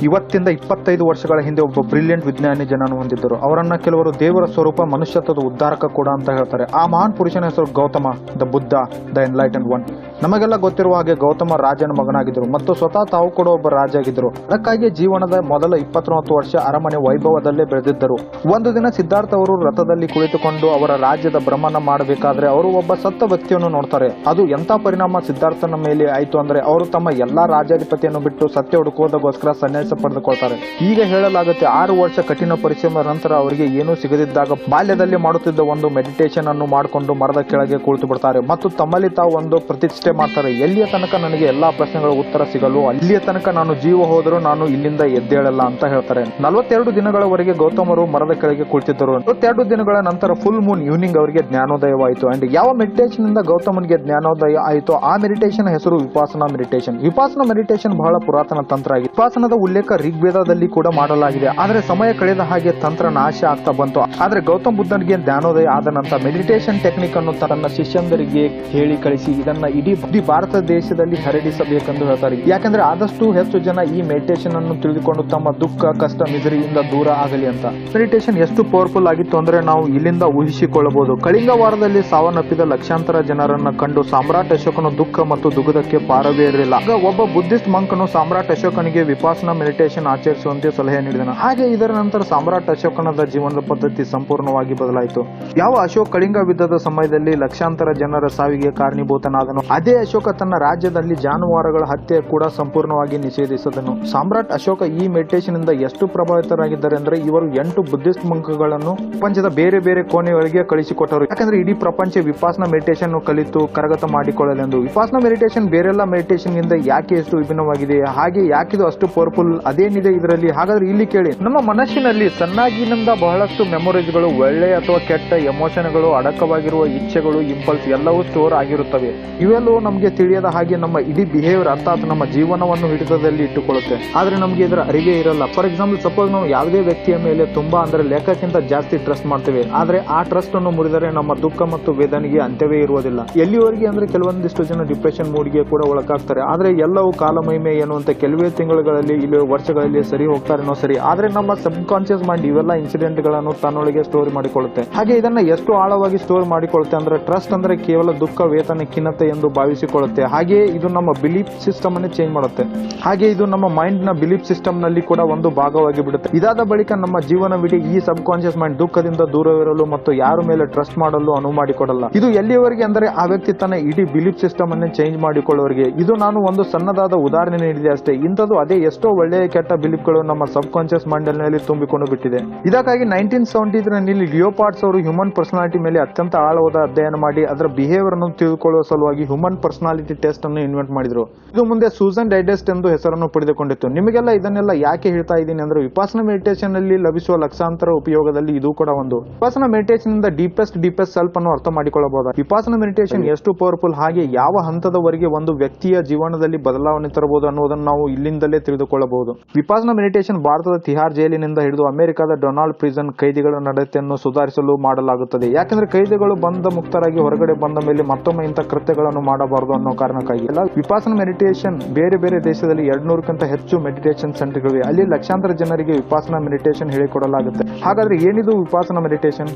ಇವತ್ತಿಂದ 25 ವರ್ಷಗಳ ಹಿಂದೆ ಒಬ್ಬ ಬ್ರಿಲಿಯಂಟ್ ವಿಜ್ಞಾನಿ ಜನನ ಹೊಂದಿದ್ದರು. ಅವರನ್ನ ಕೆಲವರು ದೇವರ ಸ್ವರೂಪ, ಮನುಷ್ಯತ್ವದ ಉದ್ಧಾರಕ ಕೂಡ ಅಂತ ಹೇಳ್ತಾರೆ. ಆ ಮಹಾನ್ ಪುರುಷನ ಹೆಸರು Gautama, the Buddha, the enlightened one. ನಮಗೆಲ್ಲ ಗೊತ್ತಿರುವ ಹಾಗೆ ಗೌತಮ ರಾಜನ ಮಗನಾಗಿದ್ದರು ಮತ್ತು ಸ್ವತಃ ತಾವು ಕೂಡ ಒಬ್ಬ ರಾಜ ಆಗಿದ್ದರು. ಅದಕ್ಕಾಗಿ ಜೀವನದ ಮೊದಲ 29 ವರ್ಷ ಅರಮನೆ ವೈಭವದಲ್ಲೇ ಬೆಳೆದಿದ್ದರು. ಒಂದು ದಿನ ಸಿದ್ಧಾರ್ಥ ಅವರು ರಥದಲ್ಲಿ ಕುಳಿತುಕೊಂಡು ಅವರ ರಾಜ್ಯದ ಭ್ರಮಣ ಮಾಡಬೇಕಾದ್ರೆ ಅವರು ಒಬ್ಬ ಸತ್ತ ವ್ಯಕ್ತಿಯನ್ನು ನೋಡ್ತಾರೆ. ಅದು ಎಂತ ಪರಿಣಾಮ ಸಿದ್ಧಾರ್ಥನ ಮೇಲೆ ಆಯ್ತು ಅಂದ್ರೆ ಅವರು ತಮ್ಮ ಎಲ್ಲಾ ರಾಜ್ಯಾಧಿಪತಿಯನ್ನು ಬಿಟ್ಟು ಸತ್ಯ ಹುಡುಕುವುದಕ್ಕೋಸ್ಕರ ಸನ್ಯಾಸ ಪಡೆದುಕೊಳ್ತಾರೆ. ಈಗ ಹೇಳಲಾಗುತ್ತೆ 6 ವರ್ಷ ಕಠಿಣ ಪರಿಶ್ರಮದ ನಂತರ ಅವರಿಗೆ ಏನೂ ಸಿಗದಿದ್ದಾಗ ಬಾಲ್ಯದಲ್ಲಿ ಮಾಡುತ್ತಿದ್ದ ಒಂದು ಮೆಡಿಟೇಷನ್ ಅನ್ನು ಮಾಡಿಕೊಂಡು ಮರದ ಕೆಳಗೆ ಕುಳಿತು ಬಿಡ್ತಾರೆ ಮತ್ತು ತಮ್ಮಲ್ಲಿ ತಾವು ಒಂದು ಪ್ರತಿಷ್ಠೆ ಮಾಡ್ತಾರೆ. ಎಲ್ಲಿಯ ತನಕ ನನಗೆ ಎಲ್ಲಾ ಪ್ರಶ್ನೆಗಳ ಉತ್ತರ ಸಿಗಲು ಅಲ್ಲಿಯ ತನಕ ನಾನು ಜೀವ ಹೋದರೂ ನಾನು ಇಲ್ಲಿಂದ ಎದ್ದೇಳಲ್ಲ ಅಂತ ಹೇಳ್ತಾರೆ. 42 ದಿನಗಳವರೆಗೆ ಗೌತಮರು ಮರದ ಕೆಳಗೆ ಕುಳಿತಿದ್ದರು. 42 ದಿನಗಳ ನಂತರ ಫುಲ್ ಮೂನ್ ಈವ್ನಿಂಗ್ ಅವರಿಗೆ ಜ್ಞಾನೋದಯವಾಯಿತು. ಅಂಡ್ ಯಾವ ಮೆಡಿಟೇಷನ್ ಇಂದ ಗೌತಮನಿಗೆ ಜ್ಞಾನೋದಯ ಆಯಿತು ಆ ಮೆಡಿಟೇಷನ್ ಹೆಸರು ವಿಪಾಸನಾ ಮೆಡಿಟೇಷನ್. ವಿಪಾಸನಾ ಮೆಡಿಟೇಷನ್ ಬಹಳ ಪುರಾತನ ತಂತ್ರ ಆಗಿದೆ. ವಿಪಾಸನದ ಉಲ್ಲೇಖ ಋಗ್ವೇದದಲ್ಲಿ ಕೂಡ ಮಾಡಲಾಗಿದೆ. ಆದ್ರೆ ಸಮಯ ಕಳೆದ ಹಾಗೆ ತಂತ್ರ ನಾಶ ಆಗ್ತಾ ಬಂತು. ಆದ್ರೆ ಗೌತಮ್ ಬುದ್ಧನಿಗೆ ಜ್ಞಾನೋದಯ ಆದ ನಂತರ ಮೆಡಿಟೇಷನ್ ಟೆಕ್ನಿಕ್ ಅನ್ನು ತನ್ನ ಶಿಷ್ಯಂದರಿಗೆ ಹೇಳಿ ಕಳಿಸಿ ಇದನ್ನ ಇಡೀ ಭಾರತ ದೇಶದಲ್ಲಿ ಹರಡಿಸಬೇಕೆಂದು ಹೇಳ್ತಾರೆ. ಯಾಕಂದ್ರೆ ಆದಷ್ಟು ಹೆಚ್ಚು ಜನ ಈ ಮೆಡಿಟೇಷನ್ ಅನ್ನು ತಿಳಿದುಕೊಂಡು ತಮ್ಮ ದುಃಖ, ಕಷ್ಟ, ಮಿಸರಿಯಿಂದ ದೂರ ಆಗಲಿ ಅಂತ. ಮೆಡಿಟೇಷನ್ ಎಷ್ಟು ಪವರ್ಫುಲ್ ಆಗಿತ್ತು ಅಂದ್ರೆ ನಾವು ಇಲ್ಲಿಂದ ಊಹಿಸಿಕೊಳ್ಳಬಹುದು. ಕಳಿಂಗ ವಾರದಲ್ಲಿ ಸಾವನ್ನಪ್ಪಿದ ಲಕ್ಷಾಂತರ ಜನರನ್ನ ಕಂಡು ಸಾಮ್ರಾಟ್ ಅಶೋಕನು ದುಃಖ ಮತ್ತು ದುಗುದಕ್ಕೆ ಪಾರವೇ ಇರಲಿಲ್ಲ. ಆಗ ಒಬ್ಬ ಬುದ್ಧಿಸ್ಟ್ ಮಂಕನು ಸಾಮ್ರಾಟ್ ಅಶೋಕನಿಗೆ ವಿಪಾಸನಾ ಮೆಡಿಟೇಷನ್ ಆಚರಿಸುವಂತೆ ಸಲಹೆ ನೀಡಿದನು. ಹಾಗೆ ಇದರ ನಂತರ ಸಾಮ್ರಾಟ್ ಅಶೋಕನದ ಜೀವನದ ಪದ್ಧತಿ ಸಂಪೂರ್ಣವಾಗಿ ಬದಲಾಯಿತು. ಯಾವ ಅಶೋಕ್ ಕಳಿಂಗ ಯುದ್ಧದ ಸಮಯದಲ್ಲಿ ಲಕ್ಷಾಂತರ ಜನರ ಸಾವಿಗೆ ಕಾರಣೀಭೂತನಾದನು ಅದೇ ಅಶೋಕ ತನ್ನ ರಾಜ್ಯದಲ್ಲಿ ಜಾನುವಾರುಗಳ ಹತ್ಯೆ ಕೂಡ ಸಂಪೂರ್ಣವಾಗಿ ನಿಷೇಧಿಸಿದನು. ಸಾಮ್ರಾಟ್ ಅಶೋಕ ಈ ಮೆಡಿಟೇಷನ್ ಇಂದ ಎಷ್ಟು ಪ್ರಭಾವಿತರಾಗಿದ್ದಾರೆ ಅಂದ್ರೆ ಇವರು 8 ಬುದ್ಧಿಸ್ಟ್ ಮಂಕಗಳನ್ನು ಪ್ರಪಂಚದ ಬೇರೆ ಬೇರೆ ಕೋಣೆಗಳಿಗೆ ಕಳಿಸಿಕೊಟ್ಟರು. ಯಾಕಂದ್ರೆ ಇಡೀ ಪ್ರಪಂಚ ವಿಪಾಸನಾ ಮೆಡಿಟೇಷನ್ ಕಲಿತು ಕರಗತ ಮಾಡಿಕೊಳ್ಳಲೆಂದು. ವಿಪಾಸನಾ ಮೆಡಿಟೇಷನ್ ಬೇರೆಲ್ಲ ಮೆಡಿಟೇಷನ್ ಇಂದ ಯಾಕೆ ಎಷ್ಟು ವಿಭಿನ್ನವಾಗಿದೆ, ಹಾಗೆ ಯಾಕಿದು ಅಷ್ಟು ಪವರ್ಫುಲ್, ಅದೇನಿದೆ ಇದರಲ್ಲಿ? ಹಾಗಾದ್ರೆ ಇಲ್ಲಿ ಕೇಳಿ. ನಮ್ಮ ಮನಸ್ಸಿನಲ್ಲಿ ಸಣ್ಣಾಗಿನಿಂದ ಬಹಳಷ್ಟು ಮೆಮೊರೀಸ್ಗಳು, ಒಳ್ಳೆ ಅಥವಾ ಕೆಟ್ಟ ಎಮೋಷನ್ಗಳು, ಅಡಕವಾಗಿರುವ ಇಚ್ಛೆಗಳು, ಇಂಪಲ್ಸ್ ಎಲ್ಲವೂ ಸ್ಟೋರ್ ಆಗಿರುತ್ತವೆ. ಇವೆಲ್ಲವೂ ನಮಗೆ ತಿಳಿಯದ ಹಾಗೆ ನಮ್ಮ ಇಡೀ ಬಿಹೇವಿಯರ್ ಅರ್ಥಾತ್ ನಮ್ಮ ಜೀವನವನ್ನು ಹಿಡಿತದಲ್ಲಿ ಇಟ್ಟುಕೊಳ್ಳುತ್ತೆ. ಆದ್ರೆ ನಮಗೆ ಇದರ ಅರಿವೇ ಇರಲ್ಲ. ಫಾರ್ ಎಕ್ಸಾಂಪಲ್ ಸಪೋಸ್ ನಾವು ಯಾವುದೇ ವ್ಯಕ್ತಿಯ ಮೇಲೆ ತುಂಬಾ ಅಂದ್ರೆ ಲೆಕ್ಕಕ್ಕಿಂತ ಜಾಸ್ತಿ ಟ್ರಸ್ಟ್ ಮಾಡ್ತೇವೆ. ಆದ್ರೆ ಆ ಟ್ರಸ್ಟ್ ಅನ್ನು ಮುರಿದರೆ ನಮ್ಮ ದುಃಖ ಮತ್ತು ವೇದನೆಗೆ ಅಂತ್ಯವೇ ಇರುವುದಿಲ್ಲ. ಎಲ್ಲಿವರೆಗೆ ಅಂದ್ರೆ ಕೆಲವೊಂದಿಷ್ಟು ಜನ ಡಿಪ್ರೆಷನ್ ಮೂಡ್ಗೆ ಕೂಡ ಒಳಗಾಗ್ತಾರೆ. ಆದ್ರೆ ಎಲ್ಲವೂ ಕಾಲಮಹಿಮೆ ಏನು ಅಂತ ಕೆಲವೇ ತಿಂಗಳುಗಳಲ್ಲಿ ಇಲ್ಲಿ ವರ್ಷಗಳಲ್ಲಿ ಸರಿ ಹೋಗ್ತಾರೇನೋ ಸರಿ. ಆದ್ರೆ ನಮ್ಮ ಸಬ್ ಕಾನ್ಶಿಯಸ್ ಮೈಂಡ್ ಇವೆಲ್ಲ ಇನ್ಸಿಡೆಂಟ್ ಗಳನ್ನು ತನ್ನೊಳಗೆ ಸ್ಟೋರ್ ಮಾಡಿಕೊಳ್ಳುತ್ತೆ. ಹಾಗೆ ಇದನ್ನ ಎಷ್ಟು ಆಳವಾಗಿ ಸ್ಟೋರ್ ಮಾಡಿಕೊಳ್ಳುತ್ತೆ ಅಂದ್ರೆ ಟ್ರಸ್ಟ್ ಅಂದ್ರೆ ಕೇವಲ ದುಃಖ, ವೇದನೆ, ಖಿನ್ನತೆ ಎಂದು ಭಾವಿಸಿಕೊಳ್ಳುತ್ತೆ. ಹಾಗೆ ಇದು ನಮ್ಮ ಬಿಲೀಫ್ ಸಿಸ್ಟಮ್ ಅನ್ನು ಚೇಂಜ್ ಮಾಡುತ್ತೆ. ಹಾಗೆ ಇದು ನಮ್ಮ ಮೈಂಡ್ ನ ಬಿಲೀಫ್ ಸಿಸ್ಟಮ್ ನಲ್ಲಿ ಕೂಡ ಒಂದು ಭಾಗವಾಗಿ ಬಿಡುತ್ತೆ. ಇದಾದ ಬಳಿಕ ನಮ್ಮ ಜೀವನವಿಡೀ ಈ ಸಬ್ ಕಾನ್ಶಿಯಸ್ ಮೈಂಡ್ ದುಃಖದಿಂದ ದೂರವಿರಲು ಮತ್ತು ಯಾರ ಮೇಲೆ ಟ್ರಸ್ಟ್ ಮಾಡಲು ಅನುವು ಮಾಡಿಕೊಡಲ್ಲ. ಇದು ಎಲ್ಲಿಯವರೆಗೆ ಅಂದರೆ ಆ ವ್ಯಕ್ತಿ ತನ್ನ ಇಡೀ ಬಿಲೀಫ್ ಸಿಸ್ಟಮ್ ಅನ್ನು ಚೇಂಜ್ ಮಾಡಿಕೊಳ್ಳುವವರೆಗೆ. ಇದು ನಾನು ಒಂದು ಸಣ್ಣದಾದ ಉದಾಹರಣೆ ನೀಡಿದೆ ಅಷ್ಟೇ. ಇಂಥದ್ದು ಅದೇ ಎಷ್ಟೋ ಒಳ್ಳೆಯ ಕೆಟ್ಟ ಬಿಲೀಫ್ ಗಳು ನಮ್ಮ ಸಬ್ ಕಾನ್ಶಿಯಸ್ ಮೈಂಡ್ ನಲ್ಲಿ ತುಂಬಿಕೊಂಡು ಬಿಟ್ಟಿದೆ. ಇದಕ್ಕಾಗಿ 1973 ಲಿಯೋಪಾರ್ಡ್ಸ್ ಅವರು ಹ್ಯೂಮನ್ ಪರ್ಸನಾಲಿಟಿ ಮೇಲೆ ಅತ್ಯಂತ ಆಳವಾದ ಅಧ್ಯಯನ ಮಾಡಿ ಅದರ ಬಿಹೇವಿಯರ್ ಅನ್ನು ತಿಳಿದುಕೊಳ್ಳುವ ಸಲುವಾಗಿ ಹ್ಯೂಮನ್ ಪರ್ಸನಾಲಿಟಿ ಟೆಸ್ಟ್ ಅನ್ನು ಇನ್ವೆಂಟ್ ಮಾಡಿದ್ರು. ಇದು ಮುಂದೆ ಸೂಸನ್ ಡೈಡೆಸ್ಟ್ ಎಂದು ಹೆಸರನ್ನು ಪಡೆದುಕೊಂಡಿತ್ತು. ನಿಮಗೆಲ್ಲ ಇದನ್ನೆಲ್ಲ ಯಾಕೆ ಹೇಳ್ತಾ ಇದ್ದೀನಿ ಅಂದ್ರೆ ವಿಪಾಸನಾ ಮೆಡಿಟೇಷನ್ ನಲ್ಲಿ ಲಭಿಸುವ ಲಕ್ಷಾಂತರ ಉಪಯೋಗದಲ್ಲಿ ಇದು ಕೂಡ ಒಂದು. ವಿಪಾಸನಾ ಮೆಡಿಟೇಷನ್ ಇಂದ ಡೀಪೆಸ್ಟ್ ಸೆಲ್ಫ್ ಅನ್ನು ಅರ್ಥ ಮಾಡಿಕೊಳ್ಳಬಹುದು. ವಿಪಾಸನಾ ಮೆಡಿಟೇಷನ್ ಎಷ್ಟು ಪವರ್ಫುಲ್, ಹಾಗೆ ಯಾವ ಹಂತದವರೆಗೆ ಒಂದು ವ್ಯಕ್ತಿಯ ಜೀವನದಲ್ಲಿ ಬದಲಾವಣೆ ತರಬಹುದು ಅನ್ನೋದನ್ನು ನಾವು ಇಲ್ಲಿಂದಲೇ ತಿಳಿದುಕೊಳ್ಳಬಹುದು. ವಿಪಾಸನಾ ಮೆಡಿಟೇಷನ್ ಭಾರತದ ತಿಹಾರ್ ಜೈಲಿನಿಂದ ಹಿಡಿದು ಅಮೆರಿಕದ ಡೊನಾಲ್ಡ್ ಪ್ರಿಸನ್ ಕೈದಿಗಳ ನಡತೆಯನ್ನು ಸುಧಾರಿಸಲು ಮಾಡಲಾಗುತ್ತದೆ. ಯಾಕಂದ್ರೆ ಕೈದಿಗಳು ಬಂಧ ಮುಕ್ತರಾಗಿ ಹೊರಗಡೆ ಬಂದ ಮೇಲೆ ಮತ್ತೊಮ್ಮೆ ಇಂಥ ಕೃತ್ಯಗಳನ್ನು ಮಾಡಬಾರದು ಅನ್ನೋ ಕಾರಣಕ್ಕಾಗಿ ವಿಪಾಸನಾ ಮೆಡಿಟೇಷನ್ ಬೇರೆ ಬೇರೆ ದೇಶದಲ್ಲಿ 200ಕ್ಕಿಂತ ಹೆಚ್ಚು ಮೆಡಿಟೇಷನ್ ಸೆಂಟರ್ಗಳಿವೆ. ಅಲ್ಲಿ ಲಕ್ಷಾಂತರ ಜನರಿಗೆ ವಿಪಾಸನಾ ಮೆಡಿಟೇಷನ್ ಹೇಳಿಕೊಡಲಾಗುತ್ತೆ. ಹಾಗಾದ್ರೆ ಏನಿದು ವಿಪಾಸನಾ ಮೆಡಿಟೇಷನ್?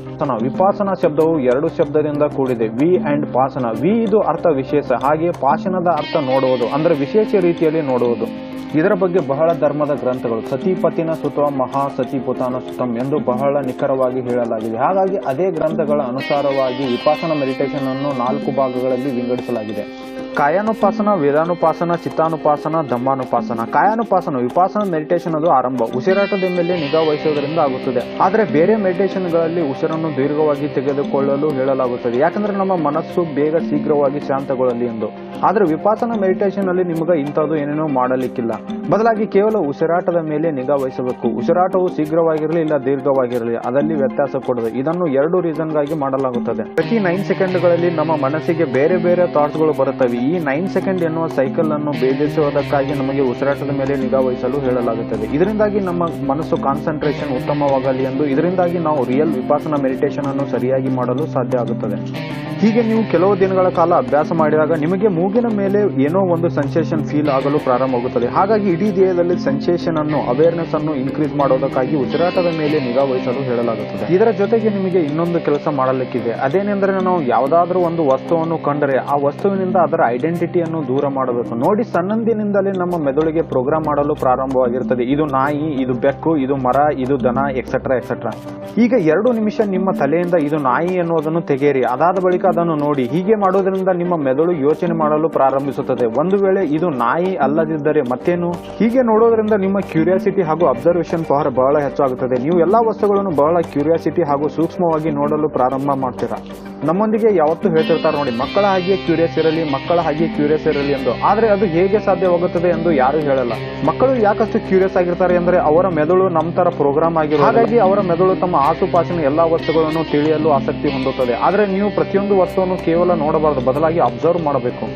ವಿಪಾಸನಾ ಶಬ್ದವು 2 ಶಬ್ದದಿಂದ ಕೂಡಿದೆ, ವಿ ಅಂಡ್ ಪಾಸನ. ವಿ ಇದು ಅರ್ಥ ವಿಶೇಷ, ಹಾಗೆ ಪಾಶನದ ಅರ್ಥ ನೋಡುವುದು ಅಂದ್ರೆ ವಿಶೇಷ ರೀತಿಯಲ್ಲಿ ನೋಡುವುದು. ಇದರ ಬಗ್ಗೆ ಬಹಳ ಧರ್ಮದ ಗ್ರಂಥಗಳು ಸತಿಪತಿನ ಸುತ ಮಹಾ ಸತಿಪುತಾನ ಸುತಂ ಎಂದು ಬಹಳ ನಿಖರವಾಗಿ ಹೇಳಲಾಗಿದೆ. ಹಾಗಾಗಿ ಅದೇ ಗ್ರಂಥಗಳ ಅನುಸಾರವಾಗಿ ವಿಪಾಸನಾ ಮೆಡಿಟೇಷನ್ ಅನ್ನು 4 ಭಾಗಗಳಲ್ಲಿ ವಿಂಗಡಿಸಲಾಗಿದೆ. ಕಾಯಾನುಪಾಸನ, ವೇದಾನುಪಾಸನ, ಚಿತ್ತಾನುಪಾಸನ, ಧಮ್ಮಾನುಪಾಸನ. ಕಾಯಾನುಪಾಸನ ವಿಪಾಸನಾ ಮೆಡಿಟೇಷನ್ ಅದು ಆರಂಭ ಉಸಿರಾಟದ ಮೇಲೆ ನಿಗಾ ವಹಿಸುವುದರಿಂದ ಆಗುತ್ತದೆ. ಆದರೆ ಬೇರೆ ಮೆಡಿಟೇಷನ್ ಗಳಲ್ಲಿ ಉಸಿರನ್ನು ದೀರ್ಘವಾಗಿ ತೆಗೆದುಕೊಳ್ಳಲು ಹೇಳಲಾಗುತ್ತದೆ. ಯಾಕಂದ್ರೆ ನಮ್ಮ ಮನಸ್ಸು ಬೇಗ ಶೀಘ್ರವಾಗಿ ಶಾಂತಗೊಳ್ಳಲಿ ಎಂದು. ಆದ್ರೆ ವಿಪಾಸನಾ ಮೆಡಿಟೇಷನ್ ಅಲ್ಲಿ ನಿಮಗೆ ಇಂಥದ್ದು ಏನೇನೋ ಮಾಡಲಿಕ್ಕಿಲ್ಲ. ಬದಲಾಗಿ ಕೇವಲ ಉಸಿರಾಟದ ಮೇಲೆ ನಿಗಾ ವಹಿಸಬೇಕು. ಉಸಿರಾಟವು ಶೀಘ್ರವಾಗಿರಲಿ ಇಲ್ಲ ದೀರ್ಘವಾಗಿರಲಿ, ಅದರಲ್ಲಿ ವ್ಯತ್ಯಾಸ ಕೊಡದು. ಇದನ್ನು 2 ರೀಸನ್ಗಾಗಿ ಮಾಡಲಾಗುತ್ತದೆ. ಪ್ರತಿ 9 ಸೆಕೆಂಡ್ಗಳಲ್ಲಿ ನಮ್ಮ ಮನಸ್ಸಿಗೆ ಬೇರೆ ಬೇರೆ ಥಾಟ್ಸ್ ಗಳು ಬರುತ್ತವೆ. ಈ 9 ಸೆಕೆಂಡ್ ಎನ್ನುವ ಸೈಕಲ್ ಅನ್ನು ಭೇದಿಸುವುದಕ್ಕಾಗಿ ನಮಗೆ ಉಸಿರಾಟದ ಮೇಲೆ ನಿಗಾ ವಹಿಸಲು ಹೇಳಲಾಗುತ್ತದೆ. ಇದರಿಂದಾಗಿ ನಮ್ಮ ಮನಸ್ಸು ಕಾನ್ಸಂಟ್ರೇಷನ್ ಉತ್ತಮವಾಗಲಿ ಎಂದು. ಇದರಿಂದಾಗಿ ನಾವು ರಿಯಲ್ ವಿಪಾಸನಾ ಮೆಡಿಟೇಷನ್ ಅನ್ನು ಸರಿಯಾಗಿ ಮಾಡಲು ಸಾಧ್ಯ ಆಗುತ್ತದೆ. ಹೀಗೆ ನೀವು ಕೆಲವು ದಿನಗಳ ಕಾಲ ಅಭ್ಯಾಸ ಮಾಡಿದಾಗ ನಿಮಗೆ ಮೂಗಿನ ಮೇಲೆ ಏನೋ ಒಂದು ಸೆನ್ಸೇಷನ್ ಫೀಲ್ ಆಗಲು ಪ್ರಾರಂಭವಾಗುತ್ತದೆ. ಹಾಗಾಗಿ ಇಡೀ ದೇಹದಲ್ಲಿ ಸೆನ್ಸೇಷನ್ ಅನ್ನು ಅವೇರ್ನೆಸ್ ಅನ್ನು ಇನ್ಕ್ರೀಸ್ ಮಾಡೋದಕ್ಕಾಗಿ ಉಸಿರಾಟದ ಮೇಲೆ ನಿಗಾ ವಹಿಸಲು ಹೇಳಲಾಗುತ್ತದೆ. ಇದರ ಜೊತೆಗೆ ನಿಮಗೆ ಇನ್ನೊಂದು ಕೆಲಸ ಮಾಡಲಿಕ್ಕಿದೆ. ಅದೇನೆಂದರೆ ನಾವು ಯಾವುದಾದ್ರೂ ಒಂದು ವಸ್ತುವನ್ನು ಕಂಡರೆ ಆ ವಸ್ತುವಿನಿಂದ ಅದರ ಐಡೆಂಟಿಟಿಯನ್ನು ದೂರ ಮಾಡಬೇಕು. ನೋಡಿ, ಸಣ್ಣಂದಿನಿಂದಲೇ ನಮ್ಮ ಮೆದುಳಿಗೆ ಪ್ರೋಗ್ರಾಮ್ ಮಾಡಲು ಪ್ರಾರಂಭವಾಗಿರುತ್ತದೆ. ಇದು ನಾಯಿ, ಇದು ಬೆಕ್ಕು, ಇದು ಮರ, ಇದು ದನ, ಎಕ್ಸೆಟ್ರಾ ಎಕ್ಸೆಟ್ರಾ. ಈಗ 2 ನಿಮಿಷ ನಿಮ್ಮ ತಲೆಯಿಂದ ಇದು ನಾಯಿ ಎನ್ನುವುದನ್ನು ತೆಗೆಯಿರಿ. ಅದಾದ ಬಳಿಕ ಅದನ್ನು ನೋಡಿ. ಹೀಗೆ ಮಾಡೋದ್ರಿಂದ ನಿಮ್ಮ ಮೆದುಳು ಯೋಚನೆ ಮಾಡಲು ಪ್ರಾರಂಭಿಸುತ್ತದೆ. ಒಂದು ವೇಳೆ ಇದು ನಾಯಿ ಅಲ್ಲದಿದ್ದರೆ ಮತ್ತೇನು? ಹೀಗೆ ನೋಡೋದ್ರಿಂದ ನಿಮ್ಮ ಕ್ಯೂರಿಯಾಸಿಟಿ ಹಾಗೂ ಅಬ್ಸರ್ವೇಷನ್ ಪವರ್ ಬಹಳ ಹೆಚ್ಚಾಗುತ್ತದೆ. ನೀವು ಎಲ್ಲಾ ವಸ್ತುಗಳನ್ನು ಬಹಳ ಕ್ಯೂರಿಯಾಸಿಟಿ ಹಾಗೂ ಸೂಕ್ಷ್ಮವಾಗಿ ನೋಡಲು ಪ್ರಾರಂಭ ಮಾಡ್ತೀರಾ. ನಮ್ಮೊಂದಿಗೆ ಯಾವತ್ತೂ ಹೇಳ್ತಿರ್ತಾರೆ ನೋಡಿ, ಮಕ್ಕಳ ಹಾಗೆ ಕ್ಯೂರಿಯಸ್ ಇರಲಿ, ಮಕ್ಕಳ ಹಾಗೆ ಕ್ಯೂರಿಯಸ್ ಇರಲಿ ಎಂದು. ಆದ್ರೆ ಅದು ಹೇಗೆ ಸಾಧ್ಯವಾಗುತ್ತದೆ ಎಂದು ಯಾರು ಹೇಳಲ್ಲ. ಮಕ್ಕಳು ಯಾಕಷ್ಟು ಕ್ಯೂರಿಯಸ್ ಆಗಿರ್ತಾರೆ ಅಂದ್ರೆ ಅವರ ಮೆದುಳು ನಮ್ಮ ತರ ಪ್ರೋಗ್ರಾಮ್ ಆಗಿರೋ, ಹಾಗಾಗಿ ಅವರ ಮೆದುಳು ತಮ್ಮ ಆಸುಪಾಸಿನ ಎಲ್ಲಾ ವಸ್ತುಗಳನ್ನು ತಿಳಿಯಲು ಆಸಕ್ತಿ ಹೊಂದುತ್ತದೆ. ಆದ್ರೆ ನೀವು ಪ್ರತಿಯೊಂದು ವಸ್ತುವನ್ನು ಕೇವಲ ನೋಡಬಾರದು, ಬದಲಾಗಿ ಅಬ್ಸರ್ವ್ ಮಾಡಬೇಕು.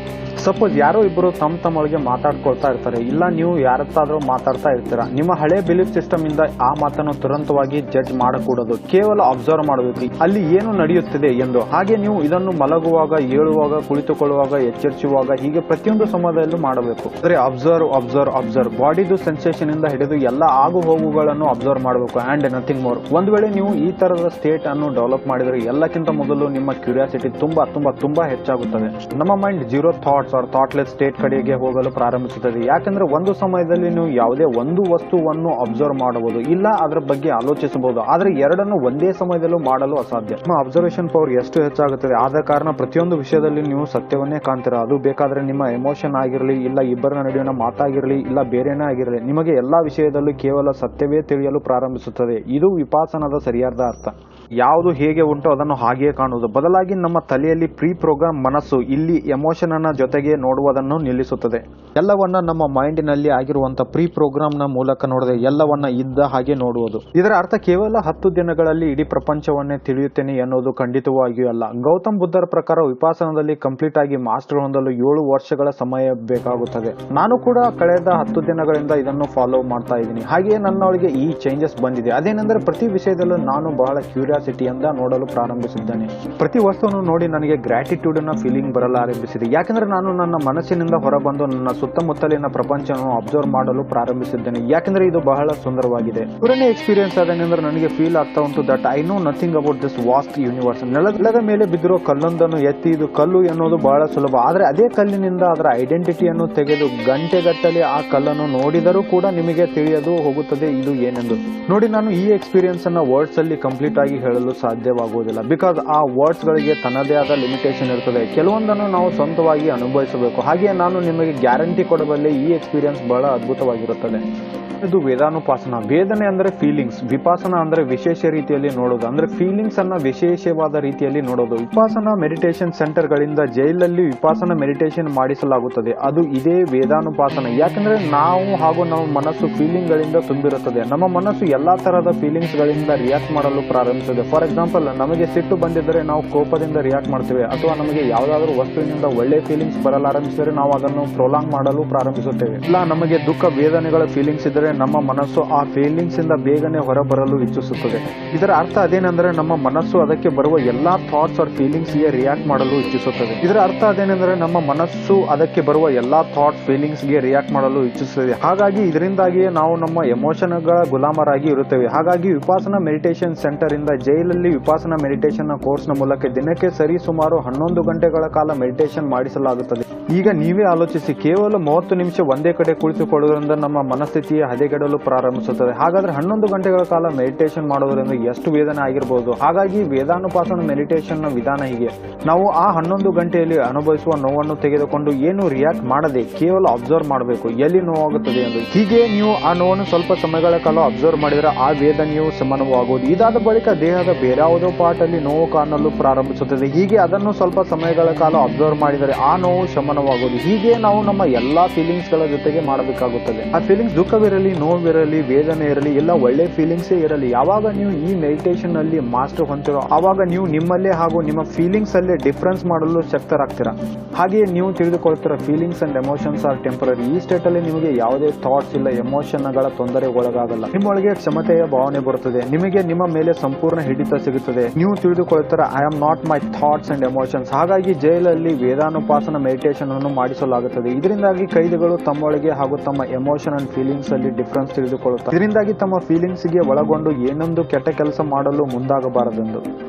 ಸಪೋಸ್ ಯಾರೋ ಇಬ್ಬರು ತಮ್ಮೊಳಗೆ ಮಾತಾಡ್ಕೊಳ್ತಾ ಇರ್ತಾರೆ, ಇಲ್ಲ ನೀವು ಯಾರತ್ತಾದ್ರೂ ಮಾತಾಡ್ತಾ ಇರ್ತೀರಾ. ನಿಮ್ಮ ಹಳೆ ಬಿಲೀಫ್ ಸಿಸ್ಟಮ್ ಇಂದ ಆ ಮಾತನ್ನು ತುರಂತವಾಗಿ ಜಡ್ಜ್ ಮಾಡಕೂಡದು, ಕೇವಲ ಅಬ್ಸರ್ವ್ ಮಾಡಬೇಕು ಅಲ್ಲಿ ಏನು ನಡೆಯುತ್ತಿದೆ ಎಂದು. ಹಾಗೆ ನೀವು ಇದನ್ನು ಮಲಗುವಾಗ, ಏಳುವಾಗ, ಕುಳಿತುಕೊಳ್ಳುವಾಗ, ಎಚ್ಚರಿಸುವಾಗ, ಹೀಗೆ ಪ್ರತಿಯೊಂದು ಸಮಯದಲ್ಲೂ ಮಾಡಬೇಕು. ಅಂದ್ರೆ ಅಬ್ಸರ್ವ್ ಅಬ್ಸರ್ವ್ ಅಬ್ಸರ್ವ್, ಬಾಡಿದು ಸೆನ್ಸೇಷನ್ ಇಂದ ಹಿಡಿದು ಎಲ್ಲ ಆಗು ಹೋಗುಗಳನ್ನು ಅಬ್ಸರ್ವ್ ಮಾಡಬೇಕು ಅಂಡ್ ನಥಿಂಗ್ ಮೋರ್. ಒಂದು ವೇಳೆ ನೀವು ಈ ತರದ ಸ್ಟೇಟ್ ಅನ್ನು ಡೆವಲಪ್ ಮಾಡಿದರೆ ಎಲ್ಲಕ್ಕಿಂತ ಮೊದಲು ನಿಮ್ಮ ಕ್ಯೂರಿಯಾಸಿಟಿ ತುಂಬಾ ತುಂಬಾ ತುಂಬಾ ಹೆಚ್ಚಾಗುತ್ತದೆ. ನಮ್ಮ mind zero thoughts thoughtless state ಕಡೆಗೆ ಹೋಗಲು ಪ್ರಾರಂಭಿಸುತ್ತದೆ. ಯಾಕಂದ್ರೆ ಒಂದು ಸಮಯದಲ್ಲಿ ನೀವು ಯಾವುದೇ ಒಂದು ವಸ್ತುವನ್ನು ಅಬ್ಸರ್ವ್ ಮಾಡಬಹುದು, ಇಲ್ಲ ಅದರ ಬಗ್ಗೆ ಆಲೋಚಿಸಬಹುದು. ಆದ್ರೆ ಎರಡನ್ನು ಒಂದೇ ಸಮಯದಲ್ಲೂ ಮಾಡಲು ಅಸಾಧ್ಯ. ನಿಮ್ಮ ಅಬ್ಸರ್ವೇಷನ್ ಪವರ್ ಎಷ್ಟು ಹೆಚ್ಚಾಗುತ್ತದೆ, ಆದ ಕಾರಣ ಪ್ರತಿಯೊಂದು ವಿಷಯದಲ್ಲಿ ನೀವು ಸತ್ಯವನ್ನೇ ಕಾಣ್ತೀರಾ. ಅದು ಬೇಕಾದ್ರೆ ನಿಮ್ಮ ಎಮೋಷನ್ ಆಗಿರಲಿ, ಇಲ್ಲ ಇಬ್ಬರ ನಡುವಿನ ಮಾತಾಗಿರಲಿ, ಇಲ್ಲ ಬೇರೆನೇ ಆಗಿರಲಿ, ನಿಮಗೆ ಎಲ್ಲಾ ವಿಷಯದಲ್ಲೂ ಕೇವಲ ಸತ್ಯವೇ ತಿಳಿಯಲು ಪ್ರಾರಂಭಿಸುತ್ತದೆ. ಇದು ವಿಪಾಸನದ ಸರಿಯಾದ ಅರ್ಥ. ಯಾವುದು ಹೇಗೆ ಉಂಟು ಅದನ್ನು ಹಾಗೆಯೇ ಕಾಣುವುದು, ಬದಲಾಗಿ ನಮ್ಮ ತಲೆಯಲ್ಲಿ ಪ್ರೀ ಪ್ರೋಗ್ರಾಮ್ ಮನಸ್ಸು ಇಲ್ಲಿ ಎಮೋಷನ್ ಅನ್ನ ಜೊತೆಗೆ ನೋಡುವುದನ್ನು ನಿಲ್ಲಿಸುತ್ತದೆ. ಎಲ್ಲವನ್ನ ನಮ್ಮ ಮೈಂಡಿನಲ್ಲಿ ಆಗಿರುವಂತಹ ಪ್ರೀ ಪ್ರೋಗ್ರಾಮ್ ನ ಮೂಲಕ ನೋಡದೆ ಎಲ್ಲವನ್ನ ಇದ್ದ ಹಾಗೆ ನೋಡುವುದು. ಇದರ ಅರ್ಥ ಕೇವಲ 10 ದಿನಗಳಲ್ಲಿ ಇಡೀ ಪ್ರಪಂಚವನ್ನೇ ತಿಳಿಯುತ್ತೇನೆ ಎನ್ನುವುದು ಖಂಡಿತವಾಗಿಯೂ ಅಲ್ಲ. ಗೌತಮ್ ಬುದ್ಧರ ಪ್ರಕಾರ ವಿಪಾಸನದಲ್ಲಿ ಕಂಪ್ಲೀಟ್ ಆಗಿ ಮಾಸ್ಟರ್ ಹೊಂದಲು 7 ವರ್ಷಗಳ ಸಮಯ ಬೇಕಾಗುತ್ತದೆ. ನಾನು ಕೂಡ ಕಳೆದ 10 ದಿನಗಳಿಂದ ಇದನ್ನು ಫಾಲೋ ಮಾಡ್ತಾ ಇದ್ದೀನಿ. ಹಾಗೆಯೇ ನನ್ನೊಳಗೆ ಈ ಚೇಂಜಸ್ ಬಂದಿದೆ. ಅದೇನೆಂದರೆ ಪ್ರತಿ ವಿಷಯದಲ್ಲೂ ನಾನು ಬಹಳ ಕ್ಯೂರಿಯಾಸಿಟಿಯಿಂದ ನೋಡಲು ಪ್ರಾರಂಭಿಸಿದ್ದೇನೆ. ಪ್ರತಿ ವಸ್ತುವನ್ನು ನೋಡಿ ನನಗೆ ಗ್ರಾಟಿಟ್ಯೂಡ್ ನ ಫೀಲಿಂಗ್ ಬರಲಾರಂಭಿಸಿದೆ. ಯಾಕಂದ್ರೆ ನಾನು ನನ್ನ ಮನಸ್ಸಿನಿಂದ ಹೊರಬಂದು ನನ್ನ ಸುತ್ತಮುತ್ತಲಿನ ಪ್ರಪಂಚವನ್ನು ಅಬ್ಸರ್ವ್ ಮಾಡಲು ಪ್ರಾರಂಭಿಸಿದ್ದೇನೆ. ಯಾಕಂದ್ರೆ ಇದು ಬಹಳ ಸುಂದರವಾಗಿದೆ. ಪುರನೇ ಎಕ್ಸ್ಪೀರಿಯನ್ಸ್ ಆದಂದ್ರೆ ನನಗೆ ಫೀಲ್ ಆಗ್ತಾ ಉಂಟು that I know nothing about this vast universe. ನೆಲದ ಮೇಲೆ ಬಿದ್ದಿರೋ ಕಲ್ಲೊಂದನ್ನು ಎತ್ತಿ ಇದು ಕಲ್ಲು ಎನ್ನುವುದು ಬಹಳ ಸುಲಭ. ಆದ್ರೆ ಅದೇ ಕಲ್ಲಿನಿಂದ ಅದರ ಐಡೆಂಟಿಟಿಯನ್ನು ತೆಗೆದು ಗಂಟೆಗಟ್ಟಲೆ ಆ ಕಲ್ಲನ್ನು ನೋಡಿದರೂ ಕೂಡ ನಿಮಗೆ ತಿಳಿಯದು ಹೋಗುತ್ತದೆ ಇದು ಏನೆಂದು. ನೋಡಿ, ನಾನು ಈ ಎಕ್ಸ್ಪೀರಿಯನ್ಸ್ ಅನ್ನ ವರ್ಡ್ಸ್ ಅಲ್ಲಿ ಕಂಪ್ಲೀಟ್ ಆಗಿ ಹೇಳಲು ಸಾಧ್ಯವಾಗುವುದಿಲ್ಲ. ಬಿಕಾಸ್ ಆ ವರ್ಡ್ಸ್ ಗಳಿಗೆ ತನ್ನದೇ ಆದ ಲಿಮಿಟೇಷನ್ ಇರ್ತದೆ. ಕೆಲವೊಂದನ್ನು ನಾವು ಸ್ವಂತವಾಗಿ ಅನುಭವಿಸಬೇಕು. ಹಾಗೆ ನಾನು ನಿಮಗೆ ಗ್ಯಾರಂಟಿ ಕೊಡಬಲ್ಲೆ ಈ ಎಕ್ಸ್ಪೀರಿಯನ್ಸ್ ಬಹಳ ಅದ್ಭುತವಾಗಿರುತ್ತದೆ. ಇದು ವೇದಾನುಪಾಸನ. ವೇದನೆ ಅಂದ್ರೆ ಫೀಲಿಂಗ್ಸ್, ವಿಪಾಸನ ಅಂದ್ರೆ ವಿಶೇಷ ರೀತಿಯಲ್ಲಿ ನೋಡೋದು, ಅಂದ್ರೆ ಫೀಲಿಂಗ್ಸ್ ಅನ್ನ ವಿಶೇಷವಾದ ರೀತಿಯಲ್ಲಿ ನೋಡೋದು. ವಿಪಾಸನ ಮೆಡಿಟೇಷನ್ ಸೆಂಟರ್ ಗಳಿಂದ ಜೈಲಲ್ಲಿ ವಿಪಾಸನ ಮೆಡಿಟೇಷನ್ ಮಾಡಿಸಲಾಗುತ್ತದೆ. ಅದು ಇದೇ ವೇದಾನುಪಾಸನ. ಯಾಕಂದ್ರೆ ನಾವು ಹಾಗೂ ನಮ್ಮ ಮನಸ್ಸು ಫೀಲಿಂಗ್ ಗಳಿಂದ ತುಂಬಿರುತ್ತದೆ. ನಮ್ಮ ಮನಸ್ಸು ಎಲ್ಲಾ ತರಹದ ಫೀಲಿಂಗ್ಸ್ ಗಳಿಂದ ರಿಯಾಕ್ಟ್ ಮಾಡಲು ಪ್ರಾರಂಭಿಸುತ್ತದೆ. ಫಾರ್ ಎಕ್ಸಾಂಪಲ್, ನಮಗೆ ಸಿಟ್ಟು ಬಂದಿದ್ದರೆ ನಾವು ಕೋಪದಿಂದ ರಿಯಾಕ್ಟ್ ಮಾಡ್ತೇವೆ, ಅಥವಾ ನಮಗೆ ಯಾವುದಾದ್ರೂ ವಸ್ತುವಿನಿಂದ ಒಳ್ಳೆ ಫೀಲಿಂಗ್ಸ್ ಬರಲಾರಂಭಿಸಿದರೆ ನಾವು ಅದನ್ನು ಪ್ರೊಲಾಂಗ್ ಮಾಡಲು ಪ್ರಾರಂಭಿಸುತ್ತೇವೆ. ಇಲ್ಲ ನಮಗೆ ದುಃಖ ವೇದನೆಗಳ ಫೀಲಿಂಗ್ಸ್ ಇದ್ದರೆ ನಮ್ಮ ಮನಸ್ಸು ಆ ಫೀಲಿಂಗ್ಸ್ ಇಂದ ಬೇಗನೆ ಹೊರಬರಲು ಇಚ್ಛಿಸುತ್ತದೆ. ಇದರ ಅರ್ಥ ಅದೇನೆಂದರೆ ನಮ್ಮ ಮನಸ್ಸು ಅದಕ್ಕೆ ಬರುವ ಎಲ್ಲಾ ಥಾಟ್ಸ್ ಆರ್ ಫೀಲಿಂಗ್ಸ್ ಗೆ ರಿಯಾಕ್ಟ್ ಮಾಡಲು ಇಚ್ಛಿಸುತ್ತದೆ. ಇದರ ಅರ್ಥ ಅದೇನೆಂದರೆ ನಮ್ಮ ಮನಸ್ಸು ಅದಕ್ಕೆ ಬರುವ ಎಲ್ಲಾ ಥಾಟ್ಸ್ ಫೀಲಿಂಗ್ಸ್ ಗೆ ರಿಯಾಕ್ಟ್ ಮಾಡಲು ಇಚ್ಛಿಸುತ್ತದೆ. ಹಾಗಾಗಿ ಇದರಿಂದಾಗಿಯೇ ನಾವು ನಮ್ಮ ಎಮೋಷನ್ ಗಳ ಗುಲಾಮರಾಗಿ ಇರುತ್ತೇವೆ. ಹಾಗಾಗಿ ವಿಪಾಸನಾ ಮೆಡಿಟೇಷನ್ ಸೆಂಟರ್ ಇಂದ ಜೈಲಲ್ಲಿ ವಿಪಾಸನಾ ಮೆಡಿಟೇಷನ್ ಕೋರ್ಸ್ ನ ಮೂಲಕ ದಿನಕ್ಕೆ ಸರಿ ಸುಮಾರು 11 ಗಂಟೆಗಳ ಕಾಲ ಮೆಡಿಟೇಷನ್ ಮಾಡಿಸಲಾಗುತ್ತದೆ. ಈಗ ನೀವೇ ಆಲೋಚಿಸಿ, ಕೇವಲ 30 ನಿಮಿಷ ಒಂದೇ ಕಡೆ ಕುಳಿತುಕೊಳ್ಳುವುದರಿಂದ ನಮ್ಮ ಮನಸ್ಥಿತಿಯ ಹದಗೆಡಲು ಪ್ರಾರಂಭಿಸುತ್ತದೆ. ಹಾಗಾದ್ರೆ 11 ಗಂಟೆಗಳ ಕಾಲ ಮೆಡಿಟೇಷನ್ ಮಾಡೋದ್ರಿಂದ ಎಷ್ಟು ವೇದನೆ ಆಗಿರಬಹುದು. ಹಾಗಾಗಿ ವೇದಾನುಪಾಸನ ಮೆಡಿಟೇಷನ್ ನ ವಿಧಾನ ಹೀಗೆ: ನಾವು ಆ 11 ಗಂಟೆಯಲ್ಲಿ ಅನುಭವಿಸುವ ನೋವನ್ನು ತೆಗೆದುಕೊಂಡು ಏನು ರಿಯಾಕ್ಟ್ ಮಾಡದೆ ಕೇವಲ ಅಬ್ಸರ್ವ್ ಮಾಡಬೇಕು, ಎಲ್ಲಿ ನೋವಾಗುತ್ತದೆ ಎಂದು. ಹೀಗೆ ನೀವು ಆ ನೋವನ್ನು ಸ್ವಲ್ಪ ಸಮಯಗಳ ಕಾಲ ಅಬ್ಸರ್ವ್ ಮಾಡಿದರೆ ಆ ವೇದನೆಯು ಶಮನವಾಗುವುದು. ಇದಾದ ಬಳಿಕ ದೇಹದ ಬೇರಾವುದೋ ಪಾರ್ಟ್ ಅಲ್ಲಿ ನೋವು ಕಾಣಲು ಪ್ರಾರಂಭಿಸುತ್ತದೆ. ಹೀಗೆ ಅದನ್ನು ಸ್ವಲ್ಪ ಸಮಯಗಳ ಕಾಲ ಅಬ್ಸರ್ವ್ ಮಾಡಿದರೆ ಆ ನೋವು ಶಮನವಾಗುವುದು. ಹೀಗೆ ನಾವು ನಮ್ಮ ಎಲ್ಲಾ ಫೀಲಿಂಗ್ಸ್ ಗಳ ಜೊತೆಗೆ ಮಾಡಬೇಕಾಗುತ್ತದೆ. ಆ ಫೀಲಿಂಗ್ಸ್ ದುಃಖವಿರಲಿ, ನೋವಿರಲಿ, ವೇದನೆ ಇರಲಿ, ಎಲ್ಲ ಒಳ್ಳೆ ಫೀಲಿಂಗ್ಸೇ ಇರಲಿ, ಯಾವಾಗ ನೀವು ಈ ಮೆಡಿಟೇಷನ್ ಅಲ್ಲಿ ಮಾಸ್ಟರ್ ಹೊಂದಿರೋ ಆವಾಗ ನೀವು ನಿಮ್ಮಲ್ಲೇ ಹಾಗೂ ನಿಮ್ಮ ಫೀಲಿಂಗ್ಸ್ ಅಲ್ಲೇ ಡಿಫರೆನ್ಸ್ ಮಾಡಲು ಶಕ್ತರಾಗ್ತೀರಾ. ಹಾಗೆಯೇ ನೀವು ತಿಳಿದುಕೊಳ್ತೀರಾ feelings and emotions are temporary. ಈ ಸ್ಟೇಟ್ ಅಲ್ಲಿ ನಿಮಗೆ ಯಾವುದೇ ಥಾಟ್ಸ್ ಇಲ್ಲ, ಎಮೋಷನ್ ಗಳ ತೊಂದರೆ ಒಳಗಾಗಲ್ಲ. ನಿಮ್ಮೊಳಗೆ ಕ್ಷಮತೆಯ ಭಾವನೆ ಬರುತ್ತದೆ. ನಿಮಗೆ ನಿಮ್ಮ ಮೇಲೆ ಸಂಪೂರ್ಣ ಆತ್ಮನ ಹಿಡಿತ ಸಿಗುತ್ತದೆ. ನೀವು ತಿಳಿದುಕೊಳ್ಳುತ್ತಾರೆ I am not my thoughts and emotions. ಹಾಗಾಗಿ ಜೈಲಲ್ಲಿ ವೇದಾನುಪಾಸನ ಮೆಡಿಟೇಷನ್ ಅನ್ನು ಮಾಡಿಸಲಾಗುತ್ತದೆ. ಇದರಿಂದಾಗಿ ಕೈದಿಗಳು ತಮ್ಮೊಳಗೆ ಹಾಗೂ ತಮ್ಮ ಎಮೋಷನ್ ಅಂಡ್ ಫೀಲಿಂಗ್ಸ್ ಅಲ್ಲಿ ಡಿಫರೆನ್ಸ್ ತಿಳಿದುಕೊಳ್ಳುತ್ತಾರೆ. ಇದರಿಂದಾಗಿ ತಮ್ಮ ಫೀಲಿಂಗ್ಸ್ ಗೆ ಒಳಗೊಂಡು ಏನೊಂದು ಕೆಟ್ಟ ಕೆಲಸ ಮಾಡಲು ಮುಂದಾಗಬಾರದೆಂದು.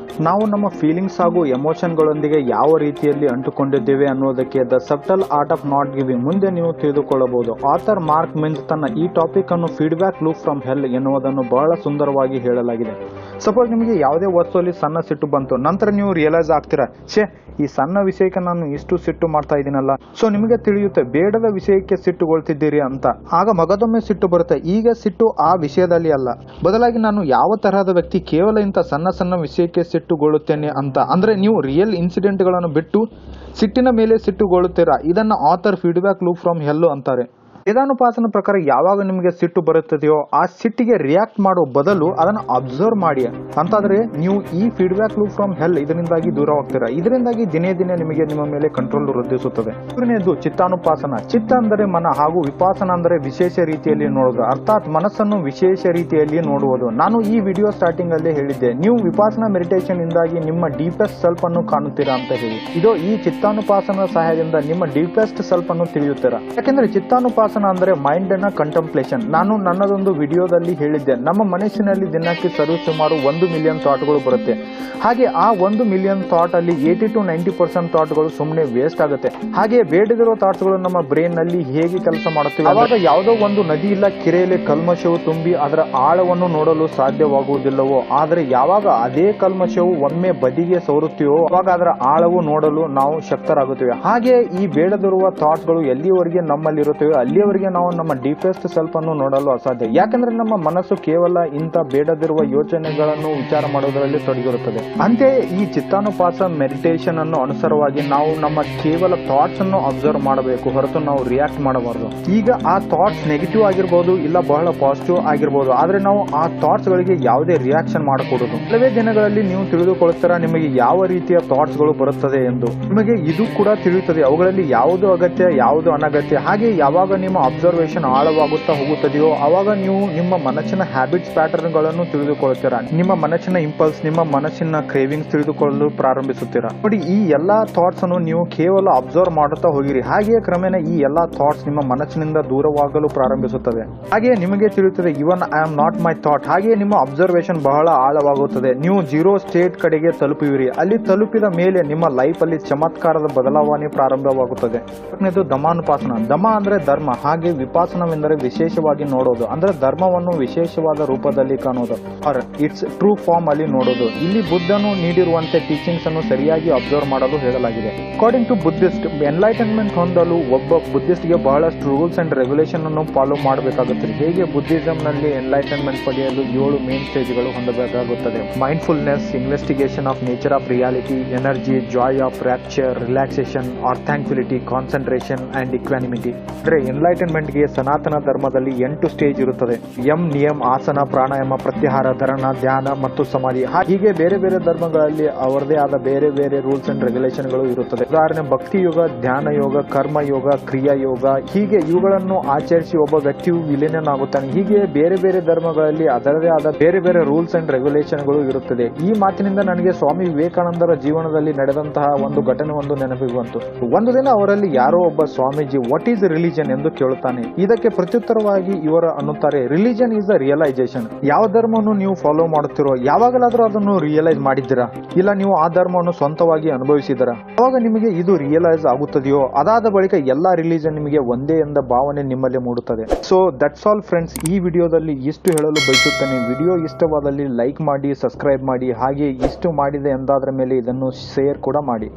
ನಾವು ನಮ್ಮ ಫೀಲಿಂಗ್ಸ್ ಹಾಗೂ ಎಮೋಷನ್ಗಳೊಂದಿಗೆ ಯಾವ ರೀತಿಯಲ್ಲಿ ಅಂಟುಕೊಂಡಿದ್ದೇವೆ ಅನ್ನೋದಕ್ಕೆ the subtle art of not giving ಮುಂದೆ ನೀವು ತಿಳಿದುಕೊಳ್ಳಬಹುದು. ಆಥರ್ ಮಾರ್ಕ್ ಮಿನ್ಸ್ ತನ್ನ ಈ ಟಾಪಿಕ್ ಅನ್ನು ಫೀಡ್ಬ್ಯಾಕ್ ಲೂಪ್ ಫ್ರಮ್ ಹೆಲ್ ಎನ್ನುವುದನ್ನು ಬಹಳ ಸುಂದರವಾಗಿ ಹೇಳಲಾಗಿದೆ. ಸಪೋಸ್ ನಿಮಗೆ ಯಾವುದೇ ವಸ್ತುವಲ್ಲಿ ಸಣ್ಣ ಸಿಟ್ಟು ಬಂತು, ನಂತರ ನೀವು ರಿಯಲೈಸ್ ಆಗ್ತೀರಾ, ಛೇ ಈ ಸಣ್ಣ ವಿಷಯಕ್ಕೆ ನಾನು ಇಷ್ಟು ಸಿಟ್ಟು ಮಾಡ್ತಾ ಇದ್ದೀನಲ್ಲ. ಸೊ ನಿಮಗೆ ತಿಳಿಯುತ್ತೆ ಬೇಡದ ವಿಷಯಕ್ಕೆ ಸಿಟ್ಟುಗೊಳ್ತಿದ್ದೀರಿ ಅಂತ. ಆಗ ಮಗದೊಮ್ಮೆ ಸಿಟ್ಟು ಬರುತ್ತೆ. ಈಗ ಸಿಟ್ಟು ಆ ವಿಷಯದಲ್ಲಿ ಅಲ್ಲ, ಬದಲಾಗಿ ನಾನು ಯಾವ ತರಹದ ವ್ಯಕ್ತಿ ಕೇವಲ ಇಂಥ ಸಣ್ಣ ಸಣ್ಣ ವಿಷಯಕ್ಕೆ ಸಿಟ್ಟುಗೊಳ್ಳುತ್ತೇನೆ ಅಂತ. ಅಂದ್ರೆ ನೀವು ರಿಯಲ್ ಇನ್ಸಿಡೆಂಟ್ ಗಳನ್ನು ಬಿಟ್ಟು ಸಿಟ್ಟಿನ ಮೇಲೆ ಸಿಟ್ಟುಗೊಳ್ಳುತ್ತೀರಾ. ಇದನ್ನ ಆಥರ್ ಫೀಡ್ಬ್ಯಾಕ್ ಲೂಪ್ ಫ್ರಮ್ ಹೆಲ್ ಅಂತಾರೆ. ವೇದಾನುಪಾಸನ ಪ್ರಕಾರ ಯಾವಾಗ ನಿಮಗೆ ಸಿಟ್ಟು ಬರುತ್ತದೆಯೋ ಆ ಸಿಟ್ಟಿಗೆ ರಿಯಾಕ್ಟ್ ಮಾಡೋ ಬದಲು ಅದನ್ನು ಅಬ್ಸರ್ವ್ ಮಾಡಿ ಅಂತಾದ್ರೆ ನೀವು ಈ ಫೀಡ್ಬ್ಯಾಕ್ ಲೂಪ್ ಫ್ರಮ್ ಹೆಲ್ ಇದರಿಂದಾಗಿ ದೂರ ಹೋಗ್ತೀರಾ. ಇದರಿಂದಾಗಿ ದಿನೇ ದಿನೇ ನಿಮಗೆ ನಿಮ್ಮ ಮೇಲೆ ಕಂಟ್ರೋಲ್ ವೃದ್ಧಿಸುತ್ತದೆ. ಮೂರನೇದು ಚಿತ್ತಾನುಪಾಸನ. ಚಿತ್ತ ಅಂದರೆ ಮನ ಹಾಗೂ ವಿಪಾಸನ ಅಂದರೆ ವಿಶೇಷ ರೀತಿಯಲ್ಲಿ ನೋಡುವುದು, ಅರ್ಥಾತ್ ಮನಸ್ಸನ್ನು ವಿಶೇಷ ರೀತಿಯಲ್ಲಿ ನೋಡುವುದು. ನಾನು ಈ ವಿಡಿಯೋ ಸ್ಟಾರ್ಟಿಂಗ್ ಅಲ್ಲೇ ಹೇಳಿದ್ದೆ, ನೀವು ವಿಪಾಸನ ಮೆಡಿಟೇಷನ್ ಇಂದಾಗಿ ನಿಮ್ಮ ಡೀಪೆಸ್ಟ್ ಸೆಲ್ಫ್ ಅನ್ನು ಕಾಣುತ್ತೀರಾ ಅಂತ ಹೇಳಿ. ಇದು ಈ ಚಿತ್ತಾನುಪಾಸನ ಸಹಾಯದಿಂದ ನಿಮ್ಮ ಡೀಪೆಸ್ಟ್ ಸೆಲ್ಫ್ ಅನ್ನು ತಿಳಿಯುತ್ತೀರಾ. ಯಾಕೆಂದ್ರೆ ಚಿತ್ತಾನುಪಾಸನ ಅಂದ್ರೆ ಮೈಂಡ್ ನ ಕಂಟಂಪ್ಲೇಷನ್. ನಾನು ನನ್ನದೊಂದು ವಿಡಿಯೋದಲ್ಲಿ ಹೇಳಿದ್ದೆ, ನಮ್ಮ ಮನಸ್ಸಿನಲ್ಲಿ ದಿನಕ್ಕೆ ಸರಿಸುಮಾರು 1 ಮಿಲಿಯನ್ ಥಾಟ್ಗಳು ಬರುತ್ತೆ. ಹಾಗೆ ಆ 1 ಮಿಲಿಯನ್ ಥಾಟ್ ಅಲ್ಲಿ 80 to 90% ಥಾಟ್ಗಳು ಸುಮ್ಮನೆ ವೇಸ್ಟ್ ಆಗುತ್ತೆ. ಹಾಗೆ ಬೇಡದಿರೋ ಥಾಟ್ಸ್ಗಳು ನಮ್ಮ ಬ್ರೈನ್ ನಲ್ಲಿ ಹೇಗೆ ಕೆಲಸ ಮಾಡುತ್ತವೆ, ಅವಾಗ ಯಾವುದೋ ಒಂದು ನದಿ ಇಲ್ಲ ಕೆರೆಯಲ್ಲಿ ಕಲ್ಮಶವು ತುಂಬಿ ಅದರ ಆಳವನ್ನು ನೋಡಲು ಸಾಧ್ಯವಾಗುವುದಿಲ್ಲವೋ, ಆದರೆ ಯಾವಾಗ ಅದೇ ಕಲ್ಮಶವು ಒಮ್ಮೆ ಬದಿಗೆ ಸೋರುತ್ತೆಯೋ ಅವಾಗ ಅದರ ಆಳವು ನೋಡಲು ನಾವು ಶಕ್ತರಾಗುತ್ತೇವೆ. ಹಾಗೆ ಈ ಬೇಡದಿರುವ ಥಾಟ್ಗಳು ಎಲ್ಲಿವರೆಗೆ ನಮ್ಮಲ್ಲಿರುತ್ತವೆ ಅಲ್ಲಿಯವರೆಗೆ ನಾವು ನಮ್ಮ ಡೀಪೆಸ್ಟ್ ಸೆಲ್ಫ್ ಅನ್ನು ನೋಡಲು ಅಸಾಧ್ಯ. ಯಾಕಂದ್ರೆ ನಮ್ಮ ಮನಸ್ಸು ಕೇವಲ ಇಂಥ ಬೇಡದಿರುವ ಯೋಚನೆಗಳನ್ನು ವಿಚಾರ ಮಾಡುವುದರಲ್ಲಿ ತೊಡಗಿರುತ್ತದೆ. ಅಂತೆಯೇ ಈ ಚಿತ್ತಾನುಪಾಸ ಮೆಡಿಟೇಷನ್ ಅನ್ನು ಅನುಸಾರವಾಗಿ ನಾವು ನಮ್ಮ ಕೇವಲ ಥಾಟ್ಸ್ ಅನ್ನು ಅಬ್ಸರ್ವ್ ಮಾಡಬೇಕು, ಹೊರತು ನಾವು ರಿಯಾಕ್ಟ್ ಮಾಡಬಾರದು. ಈಗ ಆ ಥಾಟ್ಸ್ ನೆಗೆಟಿವ್ ಆಗಿರ್ಬೋದು, ಇಲ್ಲ ಬಹಳ ಪಾಸಿಟಿವ್ ಆಗಿರ್ಬೋದು, ಆದ್ರೆ ನಾವು ಆ ಥಾಟ್ಸ್ ಗಳಿಗೆ ಯಾವುದೇ ರಿಯಾಕ್ಷನ್ ಮಾಡಕೂಡದು. ಕೆಲವೇ ದಿನಗಳಲ್ಲಿ ನೀವು ತಿಳಿದುಕೊಳ್ಳುತ್ತೀರಾ ನಿಮಗೆ ಯಾವ ರೀತಿಯ ಥಾಟ್ಸ್ ಗಳು ಬರುತ್ತದೆ ಎಂದು. ನಿಮಗೆ ಇದು ಕೂಡ ತಿಳಿಯುತ್ತದೆ ಅವುಗಳಲ್ಲಿ ಯಾವುದು ಅಗತ್ಯ ಯಾವುದು ಅನಗತ್ಯ. ಹಾಗೆ ಯಾವಾಗ ನಿಮ್ಮ ಅಬ್ಸರ್ವೇಷನ್ ಆಳವಾಗುತ್ತಾ ಹೋಗುತ್ತದೆಯೋ ಅವಾಗ ನೀವು ನಿಮ್ಮ ಮನಸ್ಸಿನ ಹ್ಯಾಬಿಟ್ಸ್ ಪ್ಯಾಟರ್ನ್ ಗಳನ್ನು ತಿಳಿದುಕೊಳ್ಳುತ್ತೀರಾ. ನಿಮ್ಮ ಮನಸ್ಸಿನ ಇಂಪಲ್ಸ್, ನಿಮ್ಮ ಮನಸ್ಸಿನ ಕ್ರೇವಿಂಗ್ಸ್ ತಿಳಿದುಕೊಳ್ಳಲು ಪ್ರಾರಂಭಿಸುತ್ತೀರಾ. ನೋಡಿ, ಈ ಎಲ್ಲಾ ಥಾಟ್ಸ್ ಅನ್ನು ನೀವು ಕೇವಲ ಅಬ್ಸರ್ವ್ ಮಾಡುತ್ತಾ ಹೋಗಿರಿ. ಹಾಗೆಯೇ ಕ್ರಮೇಣ ಈ ಎಲ್ಲಾ ಥಾಟ್ಸ್ ನಿಮ್ಮ ಮನಸ್ಸಿನಿಂದ ದೂರವಾಗಲು ಪ್ರಾರಂಭಿಸುತ್ತದೆ. ಹಾಗೆಯೇ ನಿಮಗೆ ತಿಳಿಯುತ್ತದೆ even I am not my thought. ಹಾಗೆಯೇ ನಿಮ್ಮ ಅಬ್ಸರ್ವೇಷನ್ ಬಹಳ ಆಳವಾಗುತ್ತದೆ. ನೀವು ಜೀರೋ ಸ್ಟೇಟ್ ಕಡೆಗೆ ತಲುಪುವಿರಿ. ಅಲ್ಲಿ ತಲುಪಿದ ಮೇಲೆ ನಿಮ್ಮ ಲೈಫ್ ಅಲ್ಲಿ ಚಮತ್ಕಾರದ ಬದಲಾವಣೆ ಪ್ರಾರಂಭವಾಗುತ್ತದೆ. ದಮಾನುಪಾಸನ. ದಮ ಅಂದ್ರೆ ಧರ್ಮ, ಹಾಗೆ ವಿಪಾಸನವೆಂದರೆ ವಿಶೇಷವಾಗಿ ನೋಡೋದು, ಅಂದ್ರೆ ಧರ್ಮವನ್ನು ವಿಶೇಷವಾದ ರೂಪದಲ್ಲಿ ಕಾಣೋದು, ಇಟ್ಸ್ ಟ್ರೂ ಫಾರ್ಮ್ ಅಲ್ಲಿ ನೋಡೋದು. ಇಲ್ಲಿ ಬುದ್ಧನು ನೀಡಿರುವಂತೆ ಟೀಚಿಂಗ್ಸ್ ಅನ್ನು ಸರಿಯಾಗಿ ಅಬ್ಸರ್ವ್ ಮಾಡಲು ಹೇಳಲಾಗಿದೆ. ಅಕಾರ್ಡಿಂಗ್ ಟು ಬುದ್ಧಿಸ್ಟ್, ಎನ್ಲೈಟನ್ಮೆಂಟ್ ಹೊಂದಲು ಒಬ್ಬ ಬುದ್ಧಿಸ್ಟ್ ಗೆ ಬಹಳಷ್ಟು ರೂಲ್ಸ್ ಅಂಡ್ ರೆಗ್ಯುಲೇಷನ್ ಅನ್ನು ಫಾಲೋ ಮಾಡಬೇಕಾಗುತ್ತದೆ. ಹೇಗೆ ಬುದ್ಧಿಸಂ ನಲ್ಲಿ ಎನ್ಲೈಟನ್ಮೆಂಟ್ ಪಡೆಯಲು 7 ಮೇನ್ ಸ್ಟೇಜ್ಗಳು ಹೊಂದಬೇಕಾಗುತ್ತದೆ. Mindfulness, investigation of nature of reality, energy, joy of rapture, relaxation or tranquility, concentration and equanimity. ಅಂದ್ರೆ ಎನ್ಲೈಟನ್ಮೆಂಟ್ ಗೆ ಸನಾತನ ಧರ್ಮದಲ್ಲಿ 8 ಸ್ಟೇಜ್ ಇರುತ್ತದೆ. ಯಮ್, ನಿಯಮ, ಆಸನ, ಪ್ರಾಣಾಯಾಮ, ಪ್ರತ್ಯಾಹಾರ, ಧಾರಣ, ಧ್ಯಾನ ಮತ್ತು ಸಮಾಧಿ. ಹೀಗೆ ಬೇರೆ ಬೇರೆ ಧರ್ಮಗಳಲ್ಲಿ ಅವರದೇ ಆದ ಬೇರೆ ಬೇರೆ ರೂಲ್ಸ್ ಅಂಡ್ ರೆಗ್ಯುಲೇಷನ್ ಗಳು ಇರುತ್ತದೆ. ಉದಾಹರಣೆ ಭಕ್ತಿ ಯೋಗ, ಧ್ಯಾನ ಯೋಗ, ಕರ್ಮ ಯೋಗ, ಕ್ರಿಯಾ ಯೋಗ. ಹೀಗೆ ಇವುಗಳನ್ನು ಆಚರಿಸಿ ಒಬ್ಬ ವ್ಯಕ್ತಿಯು ವಿಲೀನನಾಗುತ್ತಾನೆ. ಹೀಗೆ ಬೇರೆ ಬೇರೆ ಧರ್ಮಗಳಲ್ಲಿ ಅದರದೇ ಆದ ಬೇರೆ ಬೇರೆ ರೂಲ್ಸ್ ಅಂಡ್ ರೆಗ್ಯುಲೇಷನ್ ಗಳು ಇರುತ್ತದೆ. ಈ ಮಾತಿನಿಂದ ನನಗೆ ಸ್ವಾಮಿ ವಿವೇಕಾನಂದರ ಜೀವನದಲ್ಲಿ ನಡೆದಂತಹ ಒಂದು ಘಟನೆ ಒಂದು ನೆನಪಿಗೆ ಬಂತು. ಒಂದು ದಿನ ಅವರಲ್ಲಿ ಯಾರೋ ಒಬ್ಬ ಸ್ವಾಮೀಜಿ ವಾಟ್ ಈಸ್ ರಿಲಿಜನ್ ಎಂದು ಕೇಳುತ್ತಾನೆ. ಇದಕ್ಕೆ ಪ್ರತ್ಯುತ್ತರವಾಗಿ ಇವರು ಅನ್ನುತ್ತಾರೆ, ರಿಲಿಜನ್ ಈಸ್ ಅ ರಿಯಲೈಸೇಷನ್. ಯಾವ ಧರ್ಮವನ್ನು ನೀವು ಫಾಲೋ ಮಾಡುತ್ತಿರೋ ಯಾವಾಗಲಾದ್ರೂ ಅದನ್ನು ರಿಯಲೈಸ್ ಮಾಡಿದ್ದೀರಾ? ಇಲ್ಲ ನೀವು ಆ ಧರ್ಮವನ್ನು ಸ್ವಂತವಾಗಿ ಅನುಭವಿಸಿದ್ದೀರಾ? ಅವಾಗ ನಿಮಗೆ ಇದು ರಿಯಲೈಸ್ ಆಗುತ್ತದೆಯೋ ಅದಾದ ಬಳಿಕ ಎಲ್ಲಾ ರಿಲಿಜನ್ ನಿಮಗೆ ಒಂದೇ ಎಂದ ಭಾವನೆ ನಿಮ್ಮಲ್ಲಿ ಮೂಡುತ್ತದೆ. So that's all friends. ಈ ವಿಡಿಯೋದಲ್ಲಿ ಇಷ್ಟು ಹೇಳಲು ಬಯಸುತ್ತೇನೆ. ವಿಡಿಯೋ ಇಷ್ಟವಾದಲ್ಲಿ ಲೈಕ್ ಮಾಡಿ, ಸಬ್ಸ್ಕ್ರೈಬ್ ಮಾಡಿ, ಹಾಗೆ ಇಷ್ಟು ಮಾಡಿದೆ ಎಂದಾದ್ರ ಮೇಲೆ ಇದನ್ನು ಶೇರ್ ಕೂಡ ಮಾಡಿ.